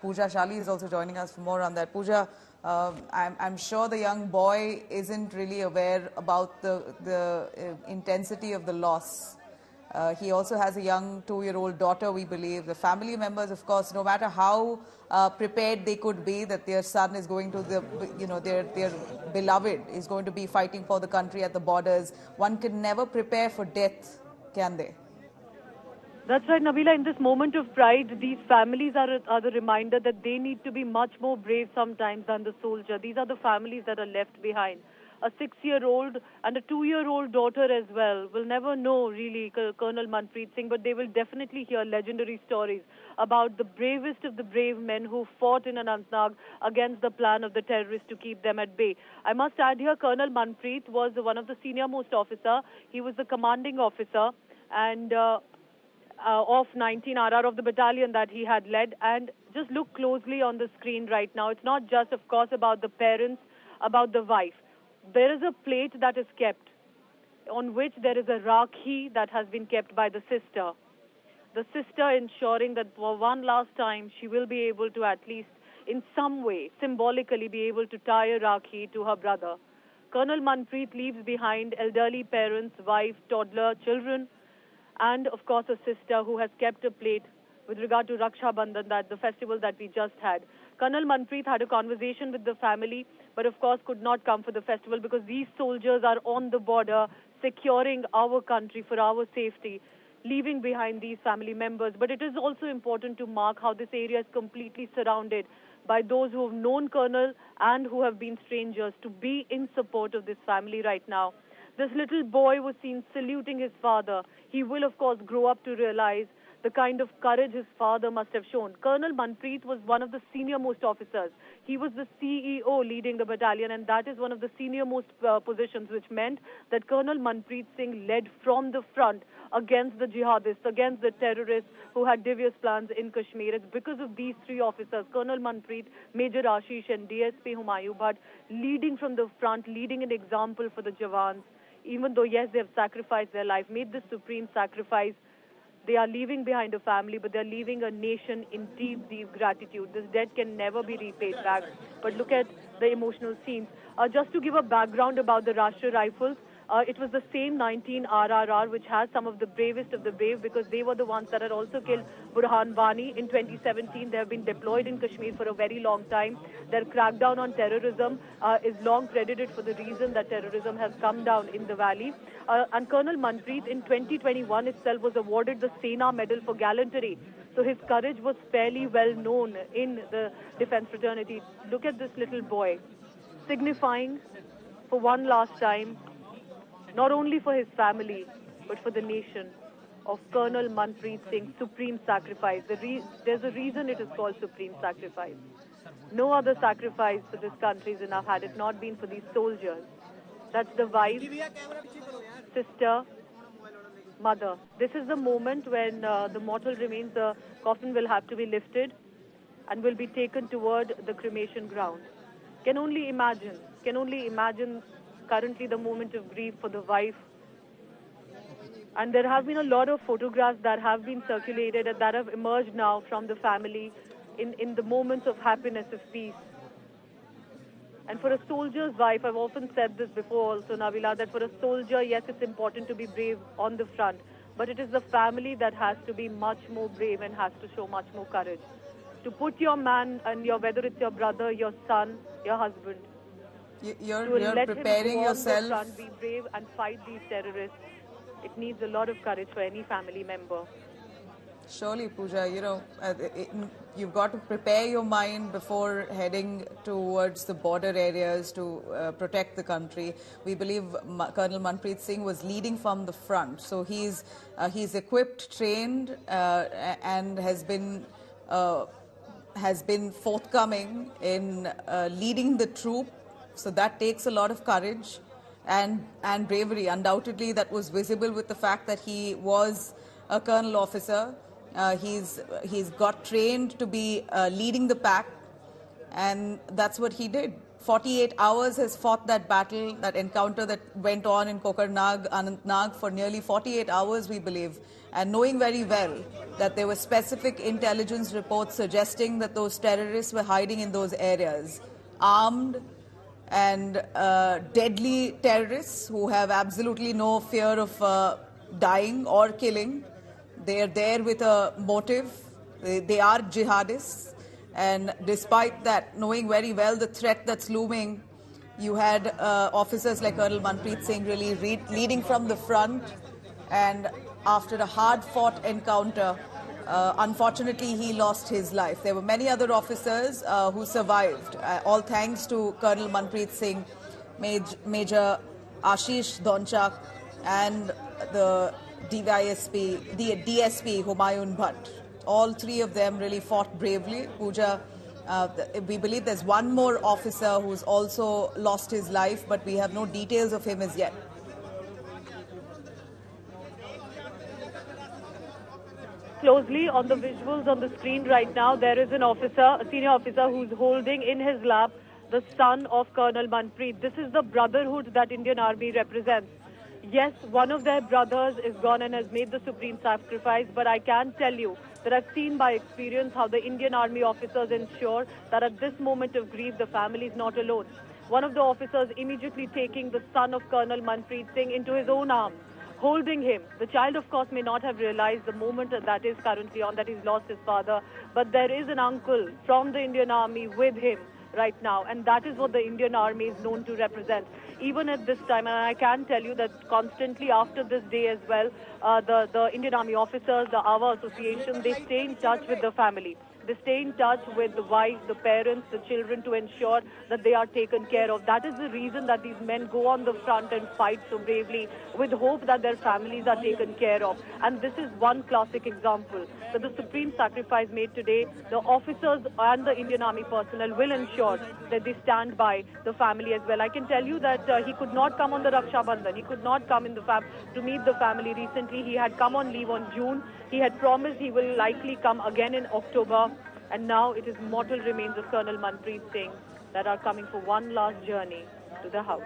Pooja Shali is also joining us for more on that. Pooja, I'm sure the young boy isn't really aware about the intensity of the loss. He also has a young 2-year-old daughter, we believe. The family members, of course, no matter how prepared they could be that their son is going to their beloved is going to be fighting for the country at the borders, one can never prepare for death, can they? That's right, Nabila. In this moment of pride, these families are the reminder that they need to be much more brave sometimes than the soldier. These are the families that are left behind. A 6-year-old and a 2-year-old daughter as well will never know really Colonel Manpreet Singh, but they will definitely hear legendary stories about the bravest of the brave men who fought in Anantnag against the plan of the terrorists to keep them at bay. I must add here, Colonel Manpreet was one of the senior-most officer. He was the commanding officer and of 19 RR of the battalion that he had led. And just look closely on the screen right now. It's not just, of course, about the parents, about the wife. There is a plate that is kept on which there is a rakhi that has been kept by the sister. The sister ensuring that for one last time she will be able to at least in some way, symbolically be able to tie a rakhi to her brother. Colonel Manpreet leaves behind elderly parents, wife, toddler, children, and of course a sister who has kept a plate with regard to Raksha Bandhan, that the festival that we just had. Colonel Manpreet had a conversation with the family, but of course could not come for the festival because these soldiers are on the border securing our country for our safety, leaving behind these family members. But it is also important to mark how this area is completely surrounded by those who have known Colonel and who have been strangers to be in support of this family right now. This little boy was seen saluting his father. He will, of course, grow up to realize the kind of courage his father must have shown. Colonel Manpreet was one of the senior-most officers. He was the CEO leading the battalion, and that is one of the senior-most positions, which meant that Colonel Manpreet Singh led from the front against the jihadists, against the terrorists who had devious plans in Kashmir. It's because of these three officers, Colonel Manpreet, Major Ashish, and DSP Humayun Bhatt, leading from the front, leading an example for the Jawans. Even though, yes, they have sacrificed their life, made this supreme sacrifice, they are leaving behind a family, but they're leaving a nation in deep, deep gratitude. This debt can never be repaid back. But look at the emotional scenes. Just to give a background about the Rashtriya Rifles, it was the same 19 RRR which has some of the bravest of the brave, because they were the ones that had also killed Burhan Wani in 2017. They have been deployed in Kashmir for a very long time. Their crackdown on terrorism is long credited for the reason that terrorism has come down in the valley. And Colonel Manpreet in 2021 itself was awarded the Sena Medal for gallantry. So his courage was fairly well known in the defense fraternity. Look at this little boy, signifying for one last time, not only for his family, but for the nation, of Colonel Manpreet Singh's supreme sacrifice. There's a reason it is called supreme sacrifice. No other sacrifice for this country is enough had it not been for these soldiers. That's the wife, sister, mother. This is the moment when the mortal remains, the coffin will have to be lifted and will be taken toward the cremation ground. Can only imagine currently the moment of grief for the wife. And there have been a lot of photographs that have been circulated and that have emerged now from the family in the moments of happiness, of peace. And for a soldier's wife, I've often said this before also, Nabila, that for a soldier, yes, it's important to be brave on the front, but it is the family that has to be much more brave and has to show much more courage. To put your man, and whether it's your brother, your son, your husband, You're let preparing him go yourself. on the front, be brave and fight these terrorists. It needs a lot of courage for any family member. Surely, Pooja, you've got to prepare your mind before heading towards the border areas to protect the country. We believe Colonel Manpreet Singh was leading from the front, so he's equipped, trained, and has been forthcoming in leading the troop. So that takes a lot of courage and bravery. Undoubtedly, that was visible with the fact that he was a colonel officer. He's got trained to be leading the pack, and that's what he did. 48 hours has fought that battle, that encounter that went on in Kokarnag, Anantnag for nearly 48 hours, we believe. and knowing very well that there were specific intelligence reports suggesting that those terrorists were hiding in those areas, armed and deadly terrorists who have absolutely no fear of dying or killing. They are there with a motive. They are jihadists. And despite that, knowing very well the threat that's looming, you had officers like Colonel Manpreet Singh really leading from the front. And after a hard-fought encounter, unfortunately, he lost his life. There were many other officers who survived, all thanks to Colonel Manpreet Singh, Major Ashish Donchak, and the DSP Humayun Bhatt. All three of them really fought bravely. Pooja, we believe there's one more officer who's also lost his life, but we have no details of him as yet. Closely on the visuals on the screen right now, there is an officer, a senior officer, who's holding in his lap the son of Colonel Manpreet. This is the brotherhood that Indian Army represents. Yes, one of their brothers is gone and has made the supreme sacrifice, but I can tell you that I've seen by experience how the Indian Army officers ensure that at this moment of grief, the family is not alone. One of the officers immediately taking the son of Colonel Manpreet Singh into his own arms, holding him. The child, of course, may not have realized the moment that is currently on, that he's lost his father, but there is an uncle from the Indian Army with him right now, and that is what the Indian Army is known to represent. Even at this time, and I can tell you that constantly after this day as well, the Indian Army officers, the AWA Association, they stay in touch with the family. They stay in touch with the wife, the parents, the children to ensure that they are taken care of. That is the reason that these men go on the front and fight so bravely with hope that their families are taken care of. And this is one classic example that the supreme sacrifice made today, the officers and the Indian Army personnel will ensure that they stand by the family as well. I can tell you that he could not come on the Raksha Bandhan. He could not come in the to meet the family recently. He had come on leave on June. He had promised he will likely come again in October. And now it is mortal remains of Colonel Manpreet Singh that are coming for one last journey to the house.